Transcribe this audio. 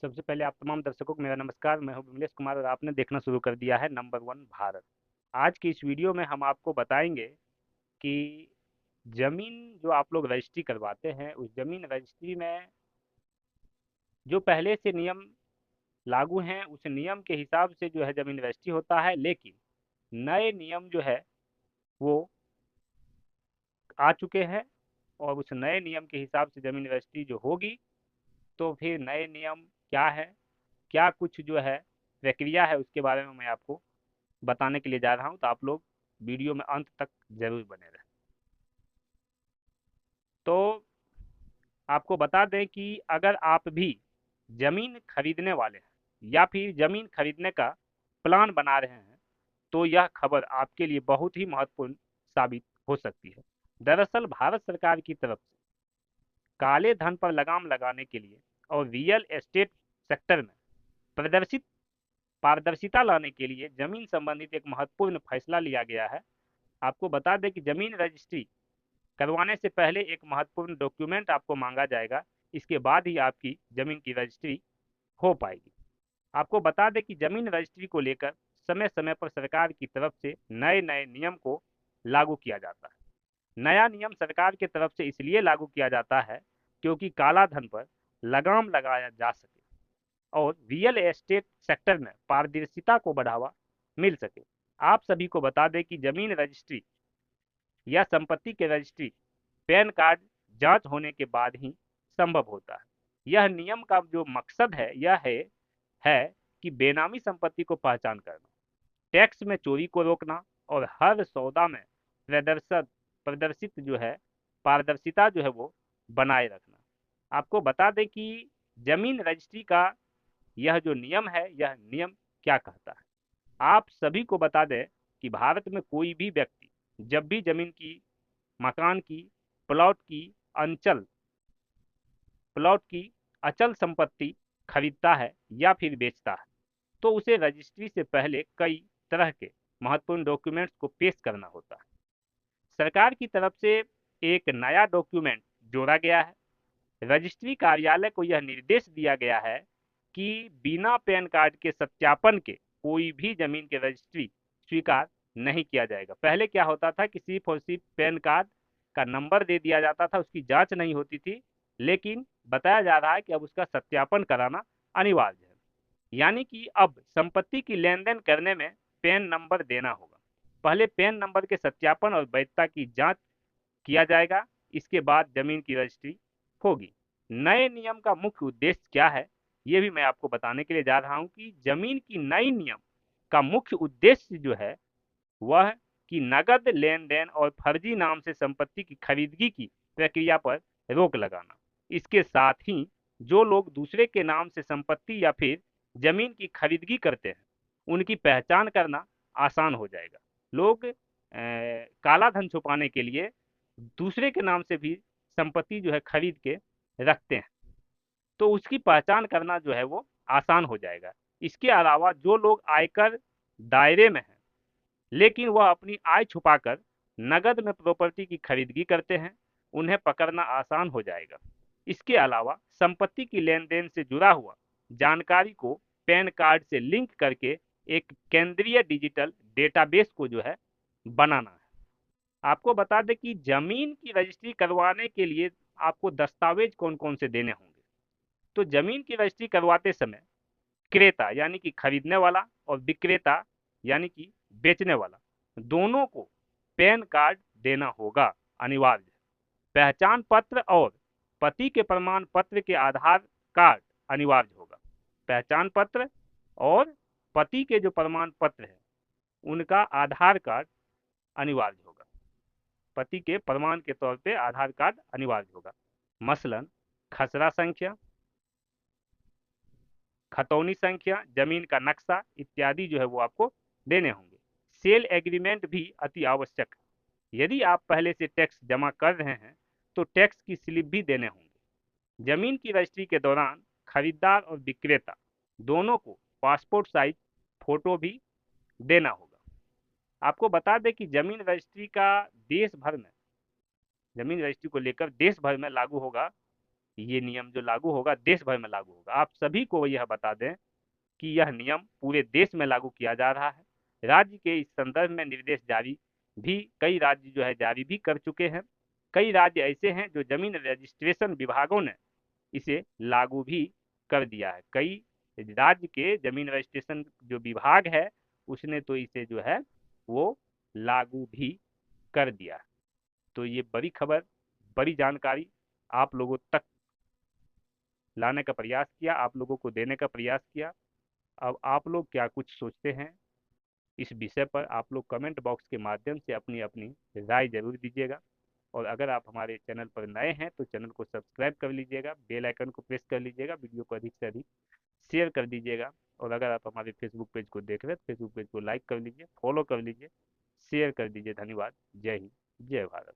सबसे पहले आप तमाम दर्शकों को मेरा नमस्कार। मैं हूं विमलेश कुमार और आपने देखना शुरू कर दिया है नंबर वन भारत। आज की इस वीडियो में हम आपको बताएंगे कि जमीन जो आप लोग रजिस्ट्री करवाते हैं उस जमीन रजिस्ट्री में जो पहले से नियम लागू हैं उस नियम के हिसाब से जो है जमीन रजिस्ट्री होता है, लेकिन नए नियम जो है वो आ चुके हैं और उस नए नियम के हिसाब से जमीन रजिस्ट्री जो होगी तो फिर नए नियम क्या है, क्या कुछ जो है प्रक्रिया है, उसके बारे में मैं आपको बताने के लिए जा रहा हूं। तो आप लोग वीडियो में अंत तक जरूर बने रहें। तो आपको बता दें कि अगर आप भी जमीन खरीदने वाले हैं या फिर जमीन खरीदने का प्लान बना रहे हैं तो यह खबर आपके लिए बहुत ही महत्वपूर्ण साबित हो सकती है। दरअसल भारत सरकार की तरफ से काले धन पर लगाम लगाने के लिए और रियल एस्टेट सेक्टर में प्रदर्शित पारदर्शिता लाने के लिए जमीन संबंधित एक महत्वपूर्ण फैसला लिया गया है। आपको बता दें कि जमीन रजिस्ट्री करवाने से पहले एक महत्वपूर्ण डॉक्यूमेंट आपको मांगा जाएगा, इसके बाद ही आपकी जमीन की रजिस्ट्री हो पाएगी। आपको बता दें कि जमीन रजिस्ट्री को लेकर समय समय पर सरकार की तरफ से नए नए नियम को लागू किया जाता है। नया नियम सरकार की तरफ से इसलिए लागू किया जाता है क्योंकि काला धन पर लगाम लगाया जा सके और रियल एस्टेट सेक्टर में पारदर्शिता को बढ़ावा मिल सके। आप सभी को बता दें कि जमीन रजिस्ट्री या संपत्ति के रजिस्ट्री पैन कार्ड जांच होने के बाद ही संभव होता है। यह नियम का जो मकसद है यह है कि बेनामी संपत्ति को पहचान करना, टैक्स में चोरी को रोकना और हर सौदा में प्रदर्शित प्रदर्शित जो है पारदर्शिता जो है वो बनाए रखना। आपको बता दें कि जमीन रजिस्ट्री का यह जो नियम है यह नियम क्या कहता है। आप सभी को बता दें कि भारत में कोई भी व्यक्ति जब भी जमीन की, मकान की, प्लॉट की, अंचल प्लॉट की अचल संपत्ति खरीदता है या फिर बेचता है तो उसे रजिस्ट्री से पहले कई तरह के महत्वपूर्ण डॉक्यूमेंट्स को पेश करना होता है। सरकार की तरफ से एक नया डॉक्यूमेंट जोड़ा गया है। रजिस्ट्री कार्यालय को यह निर्देश दिया गया है कि बिना पैन कार्ड के सत्यापन के कोई भी जमीन के रजिस्ट्री स्वीकार नहीं किया जाएगा। पहले क्या होता था कि सिर्फ और सिर्फ पैन कार्ड का नंबर दे दिया जाता था, उसकी जांच नहीं होती थी, लेकिन बताया जा रहा है कि अब उसका सत्यापन कराना अनिवार्य है। यानी कि अब संपत्ति की लेन देन करने में पैन नंबर देना होगा। पहले पैन नंबर के सत्यापन और वैधता की जांच किया जाएगा, इसके बाद जमीन की रजिस्ट्री होगी। नए नियम का मुख्य उद्देश्य क्या है ये भी मैं आपको बताने के लिए जा रहा हूं कि जमीन की नई नियम का मुख्य उद्देश्य जो है वह कि नगद लेन देन और फर्जी नाम से संपत्ति की खरीदगी की प्रक्रिया पर रोक लगाना। इसके साथ ही जो लोग दूसरे के नाम से संपत्ति या फिर जमीन की खरीदगी करते हैं उनकी पहचान करना आसान हो जाएगा। लोग काला धन छुपाने के लिए दूसरे के नाम से भी संपत्ति जो है खरीद के रखते हैं, तो उसकी पहचान करना जो है वो आसान हो जाएगा। इसके अलावा जो लोग आयकर दायरे में हैं लेकिन वह अपनी आय छुपाकर नगद में प्रॉपर्टी की खरीदगी करते हैं, उन्हें पकड़ना आसान हो जाएगा। इसके अलावा संपत्ति की लेन देन से जुड़ा हुआ जानकारी को पैन कार्ड से लिंक करके एक केंद्रीय डिजिटल डेटाबेस को जो है बनाना है। आपको बता दें कि जमीन की रजिस्ट्री करवाने के लिए आपको दस्तावेज कौन कौन से देने होंगे। तो जमीन की रजिस्ट्री करवाते समय क्रेता यानी कि खरीदने वाला और विक्रेता यानी कि बेचने वाला दोनों को पैन कार्ड देना होगा, अनिवार्य है। पहचान पत्र और पति के प्रमाण पत्र के आधार कार्ड अनिवार्य होगा। पहचान पत्र और पति के जो प्रमाण पत्र है उनका आधार कार्ड अनिवार्य होगा। पति के प्रमाण के तौर पे आधार कार्ड अनिवार्य होगा। मसलन खसरा संख्या, खतौनी संख्या, जमीन का नक्शा इत्यादि जो है वो आपको देने होंगे। सेल एग्रीमेंट भी अति आवश्यक है। यदि आप पहले से टैक्स जमा कर रहे हैं तो टैक्स की स्लिप भी देने होंगे। जमीन की रजिस्ट्री के दौरान खरीदार और विक्रेता दोनों को पासपोर्ट साइज फोटो भी देना होगा। आपको बता दें कि जमीन रजिस्ट्री को लेकर देश भर में लागू होगा ये नियम जो लागू होगा देश भर में लागू होगा। आप सभी को यह बता दें कि यह नियम पूरे देश में लागू किया जा रहा है। राज्य के इस संदर्भ में निर्देश जारी भी कई राज्य जो है जारी भी कर चुके हैं। कई राज्य ऐसे हैं जो जमीन रजिस्ट्रेशन विभागों ने इसे लागू भी कर दिया है। कई राज्य के जमीन रजिस्ट्रेशन जो विभाग है उसने तो इसे जो है वो लागू भी कर दिया। तो ये बड़ी खबर, बड़ी जानकारी आप लोगों तक लाने का प्रयास किया, आप लोगों को देने का प्रयास किया। अब आप लोग क्या कुछ सोचते हैं इस विषय पर, आप लोग कमेंट बॉक्स के माध्यम से अपनी अपनी राय जरूर दीजिएगा। और अगर आप हमारे चैनल पर नए हैं तो चैनल को सब्सक्राइब कर लीजिएगा, बेल आइकन को प्रेस कर लीजिएगा, वीडियो को अधिक से अधिक शेयर कर दीजिएगा। और अगर आप हमारे फेसबुक पेज को देख रहे हैं तो फेसबुक पेज को लाइक कर लीजिए, फॉलो कर लीजिए, शेयर कर दीजिए। धन्यवाद। जय हिंद, जय भारत।